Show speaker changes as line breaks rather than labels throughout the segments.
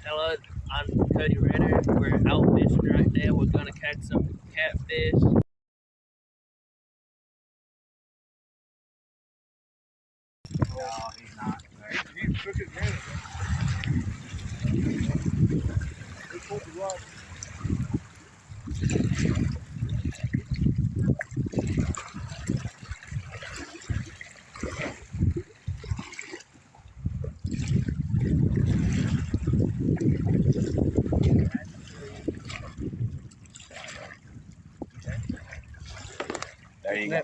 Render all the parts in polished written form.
Hello, I'm Cody Ritter. We're out fishing right now. We're gonna catch some catfish.
No, he's not. He took his hand. He pulled the rod.
There you go.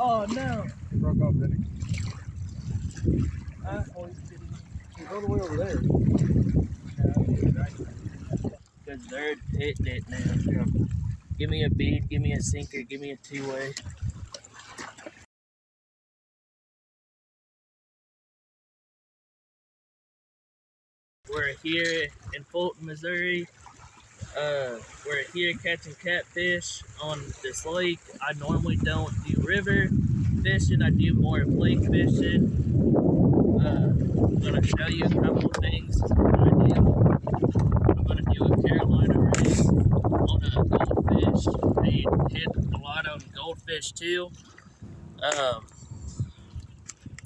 Oh no!
He broke off, didn't he?
I hoisted him.
He's all the way over there.
Because they're hitting it now.
Yeah.
Give me a bead, give me a sinker, give me a two-way. We're here in Fulton, Missouri. We're here catching catfish on this lake. I normally don't do river fishing. I do more lake fishing. I'm going to show you a couple of things I do. I'm going to do a Carolina rig on a goldfish. They hit a lot on goldfish too.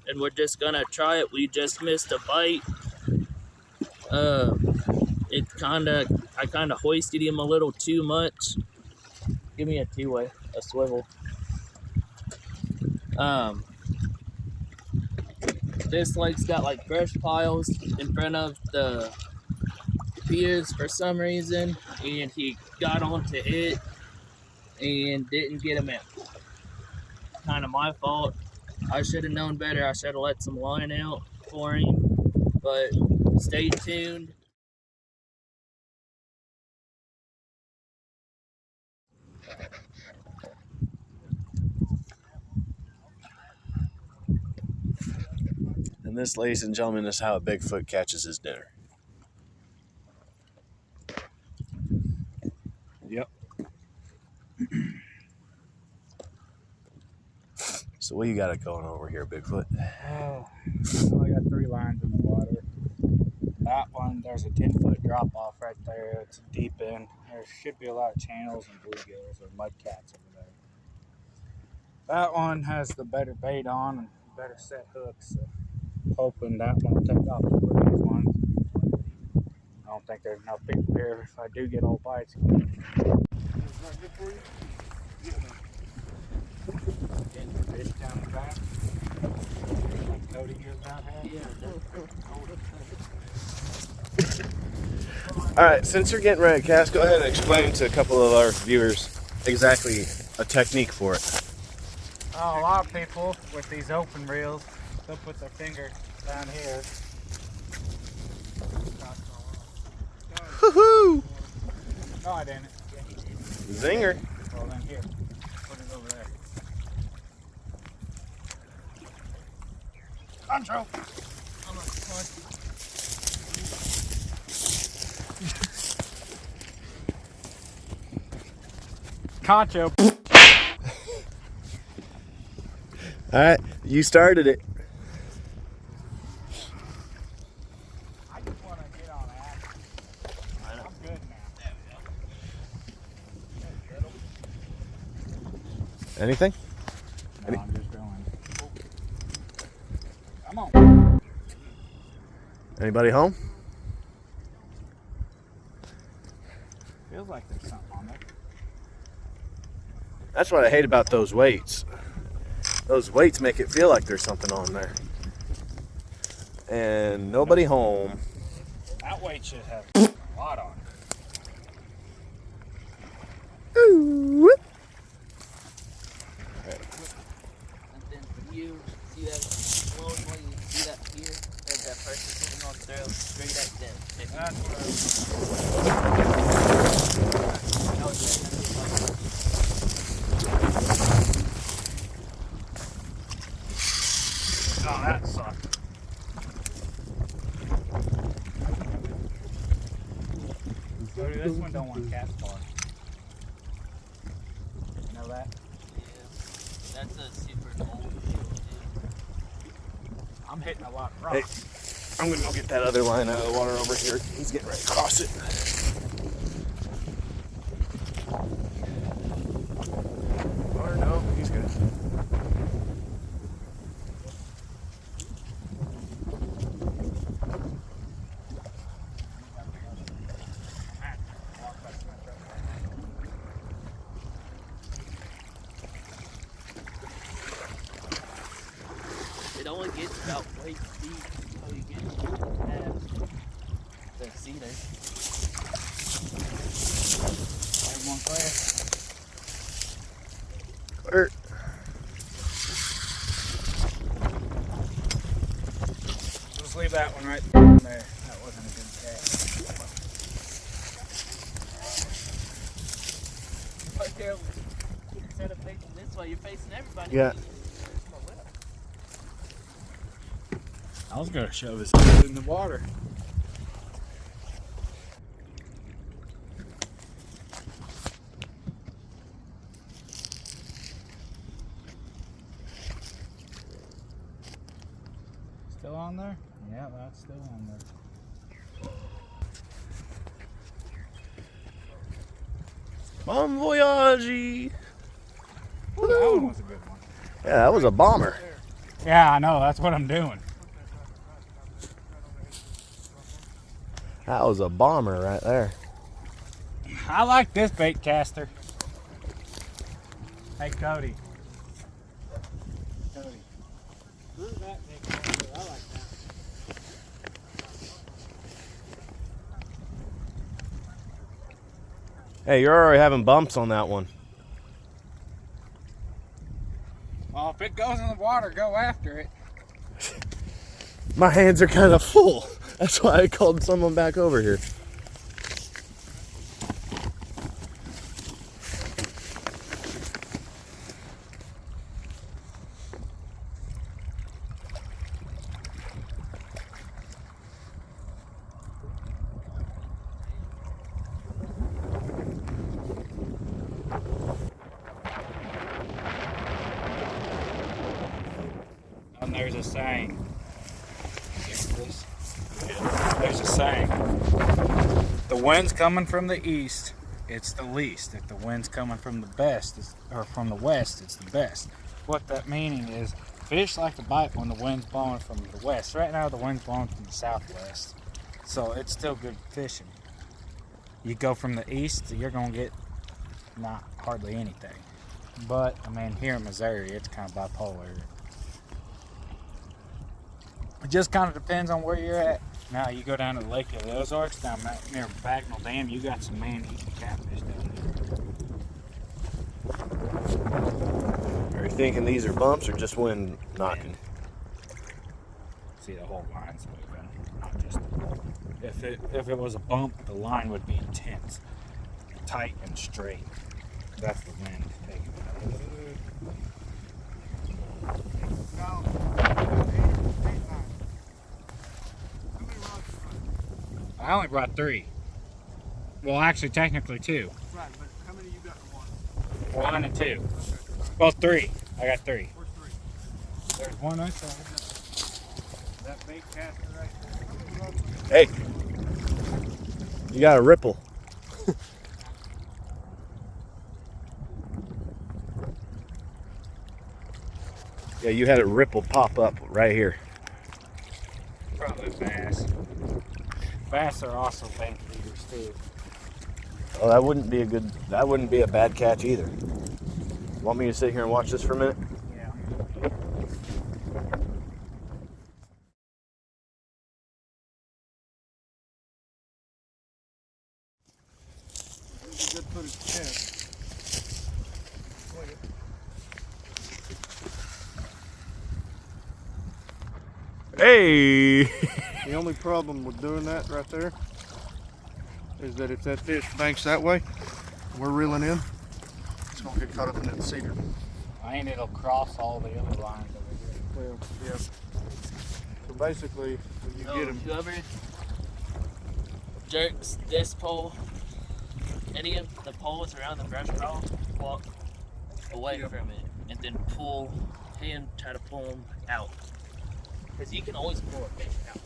And we're just going to try it. We just missed a bite. I kind of hoisted him a little too much. Give me a two-way, a swivel. This lake's got like brush piles in front of the piers for some reason, and he got onto it and didn't get him out. Kind of my fault. I should have known better. I should have let some line out for him, but stay tuned.
And this, ladies and gentlemen, is how a Bigfoot catches his dinner.
Yep.
So what you got going over here, Bigfoot?
Oh, I got 3 lines in the water. That one, there's a 10-foot drop off right there. It's deep in. There should be a lot of channels and bluegills or mudcats over there. That one has the better bait on and better set hooks. So hoping that one will take off over these ones. I don't think there's enough people here if I do get all bites. Getting fish down the back. Cody gives down
All right, since you're getting ready to cast, go ahead and explain to a couple of our viewers exactly a technique for it.
Oh, a lot of people with these open reels, they'll put their finger down here.
Woohoo!
No, I didn't.
Zinger.
Well, then here, put it over there. Control. Concho.
All right, you started it.
I just want to get on action. I'm good now.
Anything?
No, I'm just going. Come on.
Anybody home?
Feels like there's something on there.
That's what I hate about those weights. Those weights make it feel like there's something on there. And nobody home.
That weight should have a lot on it.
Ooh.
And then for you, see that float while you see that pier? There's that person sitting on the trail straight at them.
That's what I was Oh, that sucked. This one don't want cast bar. rock.
Hey, I'm gonna go get that other line out of the water over here. He's getting ready to cross it. Or no, he's good.
It only gets about waist deep until you get past the cedar.
Everyone clear?
Clear.
Just leave that one right there. That wasn't a good catch.
Right there, instead of facing this way, you're facing everybody.
Yeah.
I was gonna shove his head in the water. Still on there? Yeah, that's still on there.
Bon voyage.
Ooh, that one was a good one.
Yeah, that was a bomber.
Yeah, I know. That's what I'm doing.
That was a bomber right there.
I like this bait caster. Hey, Cody. Cody. Screw that bait caster. I like that.
Hey, you're already having bumps on that one.
Well, if it goes in the water, go after it.
My hands are kind of full. That's why I called someone back over here.
And there's a saying. There's a saying. The wind's coming from the east, it's the least. If the wind's coming from the or from the west, it's the best. What that meaning is, fish like to bite when the wind's blowing from the west. Right now, the wind's blowing from the southwest, so it's still good fishing. You go from the east, you're gonna get not hardly anything. But I mean, here in Missouri, it's kind of bipolar. It just kind of depends on where you're at. Now you go down to the Lake of the Ozarks, down near Bagnell Dam, you got some man-eating catfish down there.
Are you thinking these are bumps or just wind knocking?
See, the whole line's moving, not just the bump. If it was a bump, the line would be intense, tight and straight. That's the wind taking it out. I only brought 3. Well, actually, technically 2.
Right, but how many you got in one?
1 and 2. Well, 3. I got 3.
Where's 3?
There's one right there. That bait caster right
Hey, you got a ripple. Yeah, you had a ripple pop up right here.
there. Probably bass. Bass are also bank leaders too.
Oh, that wouldn't be a bad catch either. Want me to sit here and watch this for a minute?
Yeah.
He's a good footed chest.
Hey!
The only problem with doing that right there is that if that fish banks that way, we're reeling in, it's gonna get caught up in that cedar.
I mean, it'll cross all the other lines over here.
Well, yeah. So basically, when you get them,
Whoever jerks this pole, any of the poles around the brush pile, walk away from it, and then try to pull them out. Because you can always pull a fish out.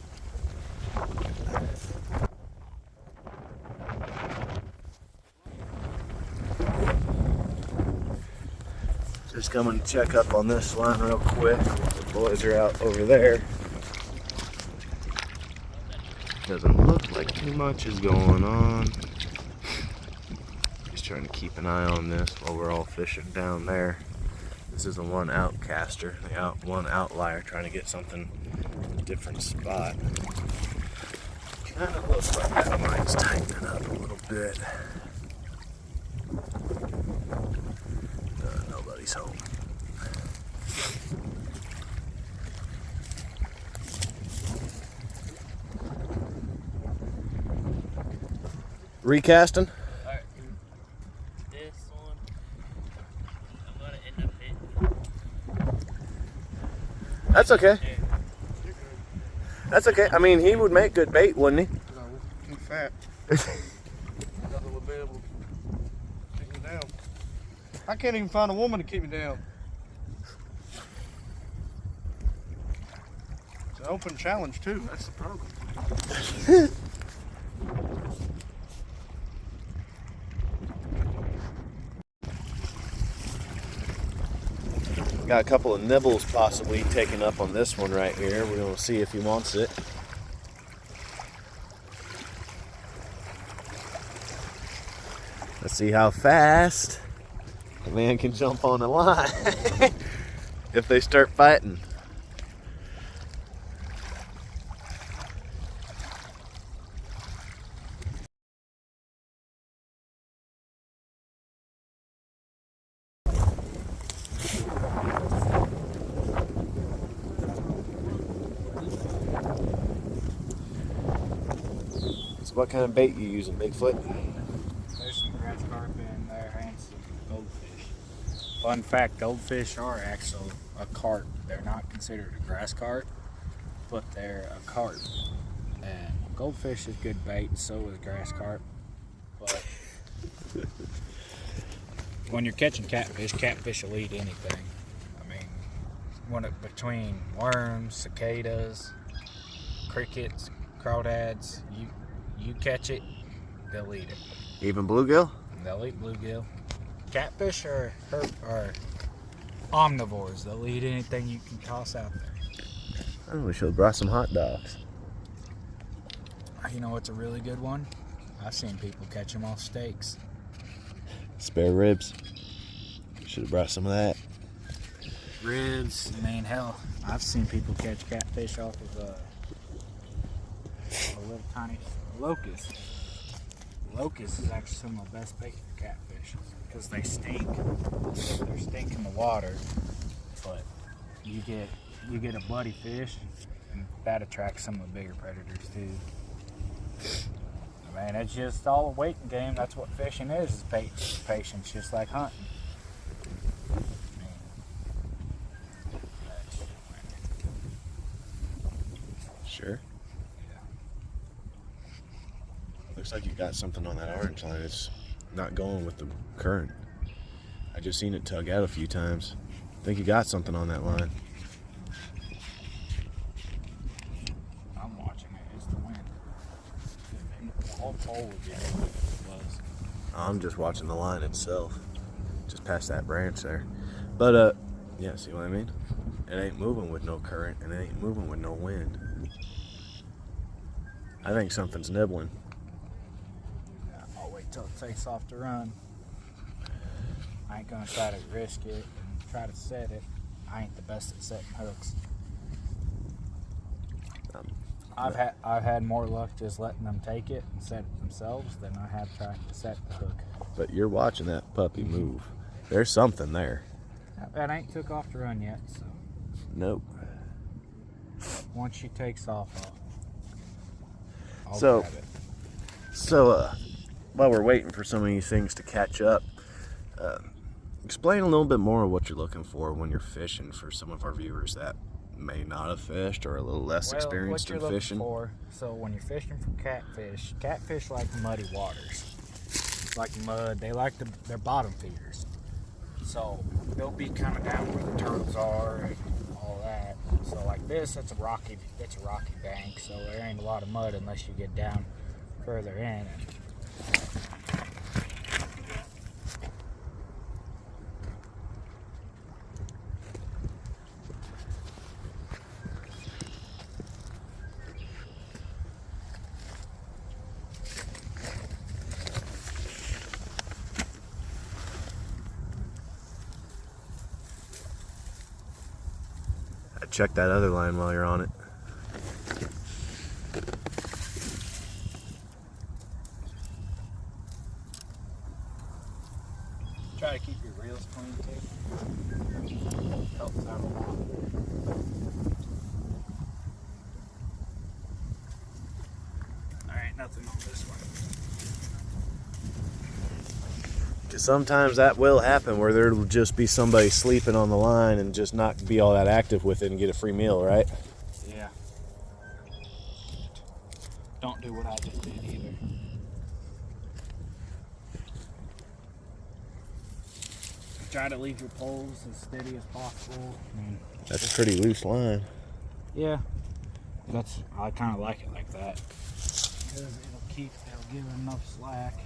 Just coming to check up on this line real quick. The boys are out over there. Doesn't look like too much is going on. Just trying to keep an eye on this while we're all fishing down there. This is a one outcaster, one outlier trying to get something in a different spot. Kind of looks like that line's tightening up a little bit. Nobody's home. Recasting?
Alright, this one, I'm gonna end up hitting.
That's okay.
There.
That's okay. I mean, he would make good bait, wouldn't he?
No, too fat. Nothing would be able to keep me down. I can't even find a woman to keep me down. It's an open challenge too. That's the problem.
Got a couple of nibbles possibly taken up on this one right here. We're going to see if he wants it. Let's see how fast the man can jump on the line if they start fighting. What kind of bait you using, Bigfoot?
There's some grass carp in there and some goldfish. Fun fact, goldfish are actually a carp. They're not considered a grass carp, but they're a carp. And goldfish is good bait, so is grass carp. But when you're catching catfish will eat anything. I mean, between worms, cicadas, crickets, crawdads, you catch it, they'll eat it.
Even bluegill?
They'll eat bluegill. Catfish are omnivores. They'll eat anything you can toss out there.
Oh, we should have brought some hot dogs.
You know what's a really good one? I've seen people catch them off steaks.
Spare ribs. Should have brought some of that.
Ribs. I mean, hell, I've seen people catch catfish off of a little tiny locust. Locust is actually some of the best bait for catfish because they stink. They're stink in the water, but you get a bloody fish, and that attracts some of the bigger predators too. I mean, it's just all a waiting game. That's what fishing is patience, just like hunting.
Sure. Looks like you got something on that orange line. It's not going with the current. I just seen it tug out a few times. I think you got something on that line.
I'm watching it. It's the wind. The whole pole would be able to was.
I'm just watching the line itself. Just past that branch there. But, yeah, see what I mean? It ain't moving with no current, and it ain't moving with no wind. I think something's nibbling.
I'll wait till it takes off to run. I ain't gonna try to risk it and try to set it. I ain't the best at setting hooks. I've had more luck just letting them take it and set it themselves than I have trying to set the hook.
But you're watching that puppy move. There's something there.
That ain't took off to run yet, so
Nope.
once she takes off, I'll
So-
grab it.
So, while we're waiting for some of these things to catch up, explain a little bit more of what you're looking for when you're fishing for some of our viewers that may not have fished or a little less experienced in fishing.
So when you're fishing for catfish like muddy waters, like mud. They like their bottom feeders. So they'll be kind of down where the turtles are and all that. So like this, it's a rocky bank, so there ain't a lot of mud unless you get down further in.
Check that other line while you're on it.
Try to keep your reels clean too. Helps out a lot. There ain't nothing on this one.
Because sometimes that will happen where there'll just be somebody sleeping on the line and just not be all that active with it and get a free meal, right?
Yeah. Don't do what I just did either. Try to leave your poles as steady as possible.
That's a pretty loose line.
Yeah. I kind of like it like that. Because it'll give it enough slack.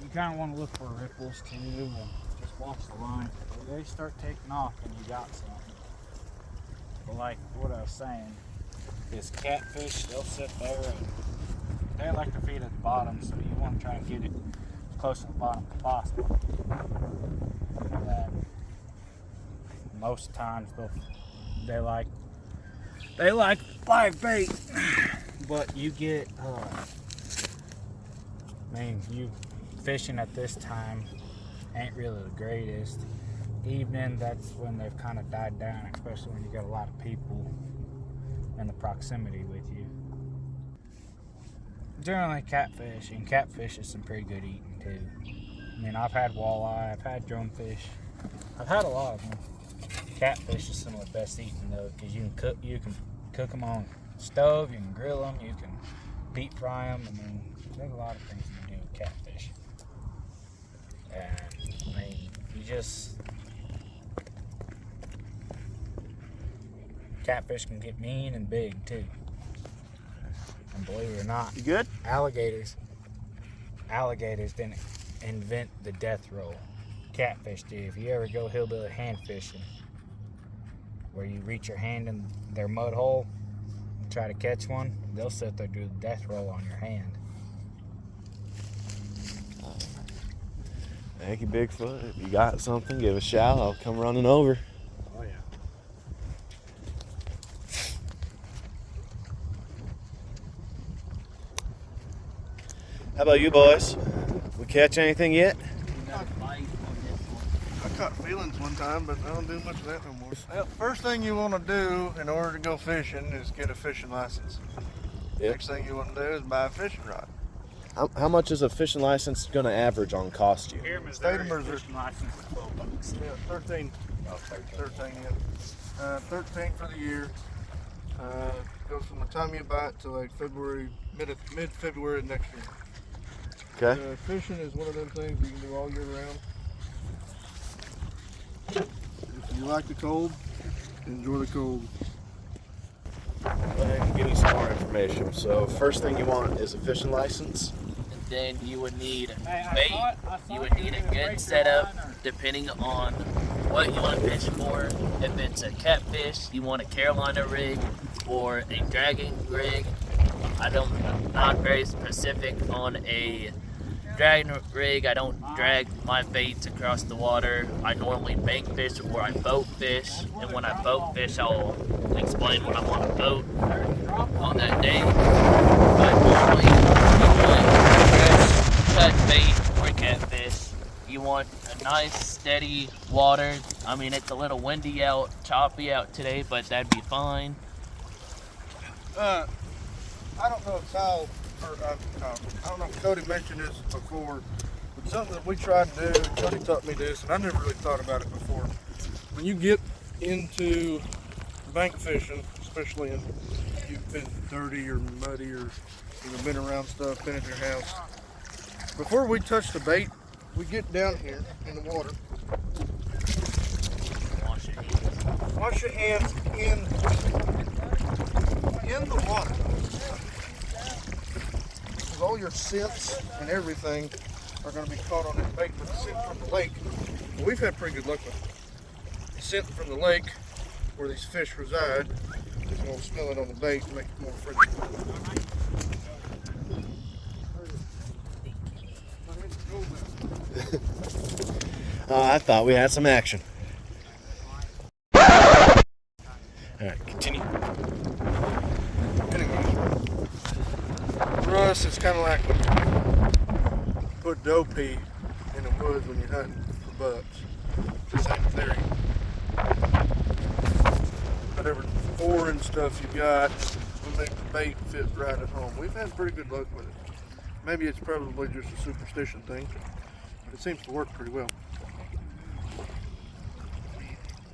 You kind of want to look for ripples too, and just watch the line. When they start taking off, and you got something. But like what I was saying, is catfish, they'll sit there and they like to feed at the bottom, so you want to try and get it as close to the bottom as possible. And most times they like live bait, but you get you fishing at this time ain't really the greatest. Evening, that's when they've kind of died down, especially when you got a lot of people in the proximity with you. Generally catfish, and catfish is some pretty good eating too. I mean, I've had walleye, I've had drumfish, I've had a lot of them. Catfish is some of the best eating though, because you can cook them on stove, you can grill them, you can deep fry them. I mean, there's a lot of things you can do with catfish. And I mean, catfish can get mean and big too. And believe it or not,
You good?
alligators didn't invent the death roll. Catfish did. If you ever go hillbilly hand fishing, where you reach your hand in their mud hole and try to catch one, they'll sit there and do the death roll on your hand.
Thank you, Bigfoot. If you got something, give a shout. I'll come running over.
Oh yeah.
How about you boys? We catch anything yet?
I caught feelings one time, but I don't do much of that no more. Well, first thing you want to do in order to go fishing is get a fishing license.
Yep.
Next thing you want to do is buy a fishing rod.
How much is a fishing license going to average on cost you?
Here in
State
Missouri,
of Missouri.
fishing license is $12.
Yeah, 13.
Oh,
13, yeah. 13 for the year. Goes from the time you buy it to like mid-February next year.
Okay.
Fishing is one of them things you can do all year round. If you like the cold, enjoy the cold.
Go ahead and give me some more information. So first thing you want is a fishing license.
And then you would need bait. You would need a good setup depending on what you want to fish for. If it's a catfish, you want a Carolina rig or a dragging rig. I'm not very specific on a dragging rig. I don't drag my baits across the water. I normally bank fish or I boat fish. And when I boat fish, I'll explain what I'm on a boat on that day. But normally, you want cut bait or catfish. You want a nice steady water. I mean, it's a little windy out, choppy out today, but that'd be fine.
I don't know if I don't know if Cody mentioned this before, but something that we tried to do, Cody taught me this, and I never really thought about it before. When you get into bank fishing, especially if you've been dirty or muddy or been around stuff, been at your house, before we touch the bait, we get down here in the water. Wash your hands in the water. Because all your scents and everything are going to be caught on that bait with the scent from the lake. And we've had pretty good luck with it. The scent from the lake, where these fish reside, is going to smell it on the bait and make it more friendly.
I thought we had some action. Alright, continue.
Anyway, for us, it's kind of like when you put doe pee in the woods when you're hunting for bucks. It's the same theory. Whatever foreign stuff you got will make the bait fit right at home. We've had pretty good luck with it. Maybe it's probably just a superstition thing, but it seems to work pretty well.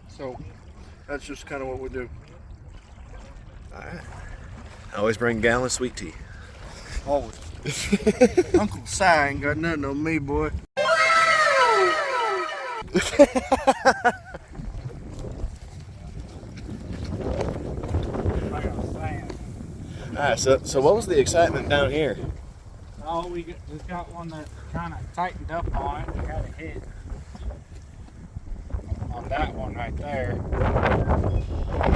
So that's just kind of what we do.
Alright. I always bring a gallon of sweet tea.
Always. Uncle Si ain't got nothing on me, boy.
Alright, so what was the excitement down here?
Oh, we just got one that kind of tightened up on it. We got a hit on that one right there.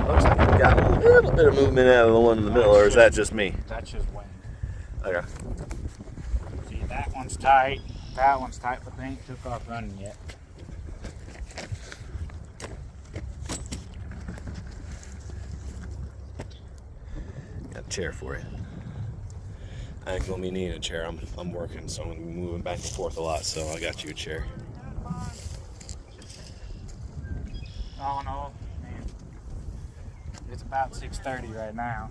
Looks like we got a little bit of movement out of the one in the middle, or is that just me?
That's just wind.
Okay.
See, that one's tight, but they ain't took off running yet.
Got a chair for you. I ain't gonna be needing a chair. I'm working, so I'm gonna be moving back and forth a lot. So I got you a chair.
Oh no, man. It's about 6:30 right now.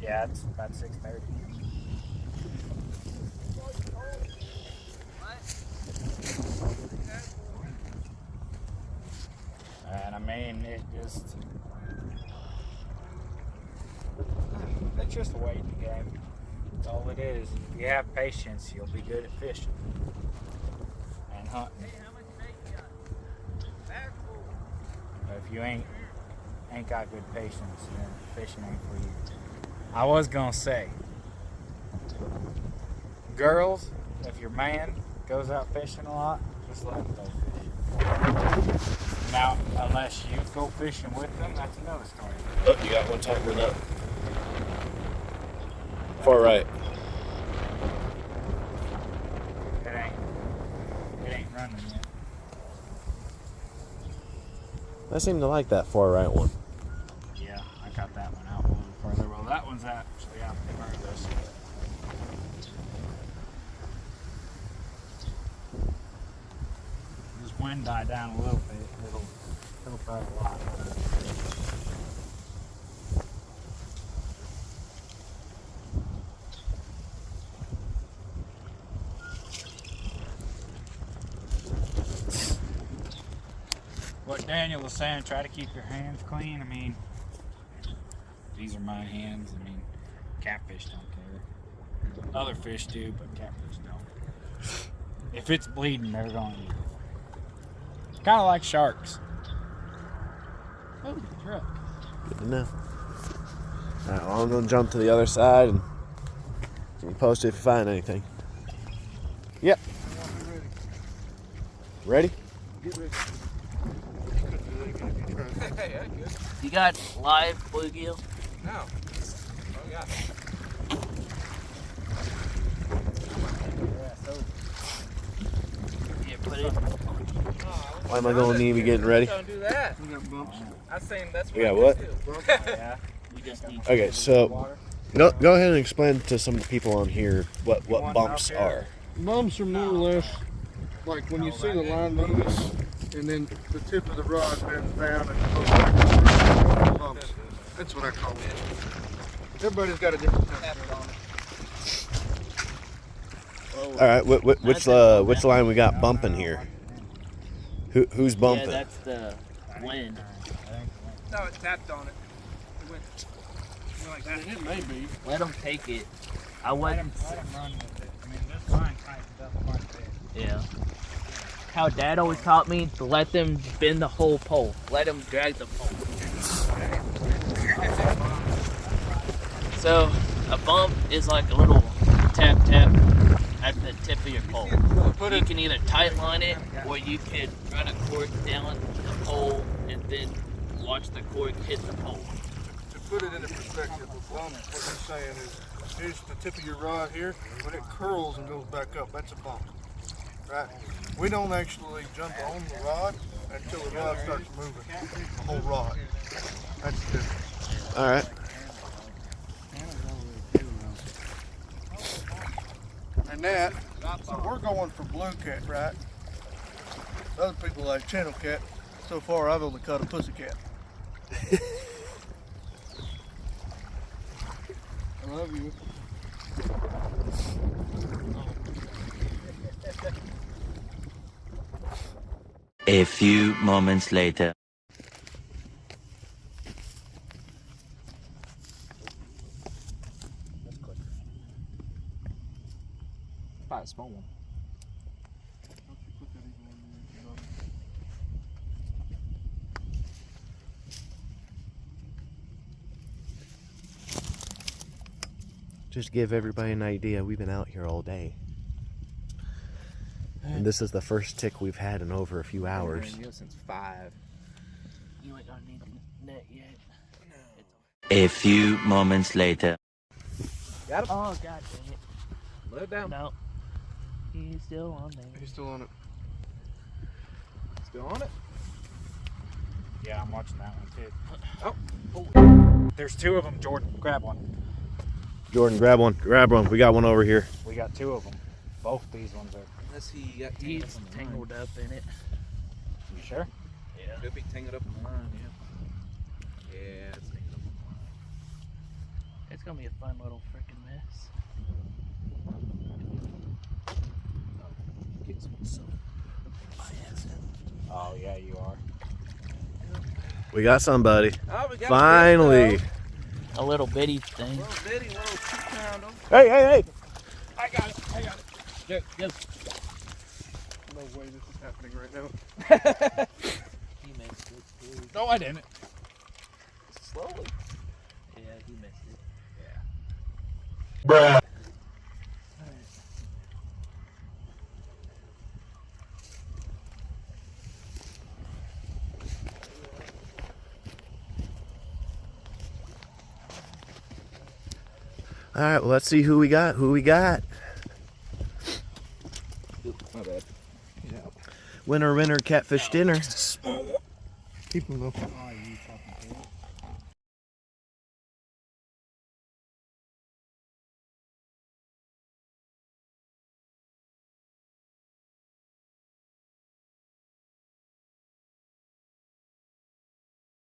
Yeah, it's about 6:30. And I mean, it's just a waiting game. That's all it is. If you have patience, you'll be good at fishing and hunting. But if you ain't got good patience, then fishing ain't for you. I was gonna say, girls, if your man goes out fishing a lot, just let him go fish. Now, unless you go fishing with them, that's another story.
Oh, you got one tightened up. Far right.
It ain't running yet.
I seem to like that far right one.
Yeah, I got that one out a little further. Well, that one's actually out furthest. This wind died down a little bit. It'll help out a lot. What Daniel was saying, try to keep your hands clean. I mean, these are my hands. I mean, catfish don't care. Other fish do, but catfish don't. If it's bleeding, they're going to eat it. Kind of like sharks. Oh, truck.
Good to know. Alright, well, I'm gonna jump to the other side and keep you posted if you find anything. Yep. Ready?
Get ready.
You got live bluegill?
No. Oh, yeah.
Yeah, put it.
Why am I going to need to be getting ready?
Don't do that.
We got bumps.
I was saying that's what
We got
I
what?
do.
Yeah.
You just need.
Okay, so go ahead and explain to some of the people on here what bumps are.
Bumps are more or less like when you see the line moves and then the tip of the rod bends down and goes like bumps. That's what I call it. Everybody's got a different type on it.
All right, which line we got bumping here? Who's bumping?
Yeah, that's the wind.
No, it tapped on it. It went like that.
It may be.
Let them take it. I
Let
wouldn't.
him run with it. I mean, this line tightens up quite a bit.
Yeah. How Dad always taught me to let them bend the whole pole. Let them drag the pole. So a bump is like a little tap tap at the tip of your pole. You can either tight line it or you could run a cork down the pole and then watch the cork hit the pole.
To put it into perspective, a bump, what he's saying is, here's the tip of your rod here. When it curls and goes back up, that's a bump, right? We don't actually jump on the rod until the rod starts moving, the whole rod. That's the difference.
All right.
And that, so we're going for blue cat, right? Other people like channel cat. So far, I've only caught a pussy cat. I love you.
A few moments later.
Probably a small one.
Just to give everybody an idea, we've been out here all day. And this is the first tick we've had in over a few hours.
Since 5. You ain't gonna need the net yet.
A few moments later.
Got him?
Oh, god dang it.
Let it down.
No. He's still on there.
He's still on it. Still on it?
Yeah, I'm watching that one too.
Oh.
There's 2 of them, Jordan. Grab one.
Jordan, grab one. Grab one. We got one over here.
We got 2 of them. Both these ones are.
Unless he got
He's tangled up in it.
You sure?
Yeah.
Could be tangled up in the line, yeah. Yeah, it's tangled up in the line.
It's gonna be a fun little freaking mess.
Get some sun.
Oh yeah, you are.
We got somebody.
Oh, we got
Finally.
A little bitty thing.
Little bitty, little 2-pounder.
Hey, hey, hey.
I got it. I got it.
Go, go.
No way this is happening right now.
He missed it too.
No, I didn't.
Slowly. Yeah, he missed it.
Bruh. All right, well, let's see who we got. Who we got?
My bad. Yeah.
Winner, winner, catfish dinner.
Keep him low.
Oh, you fucking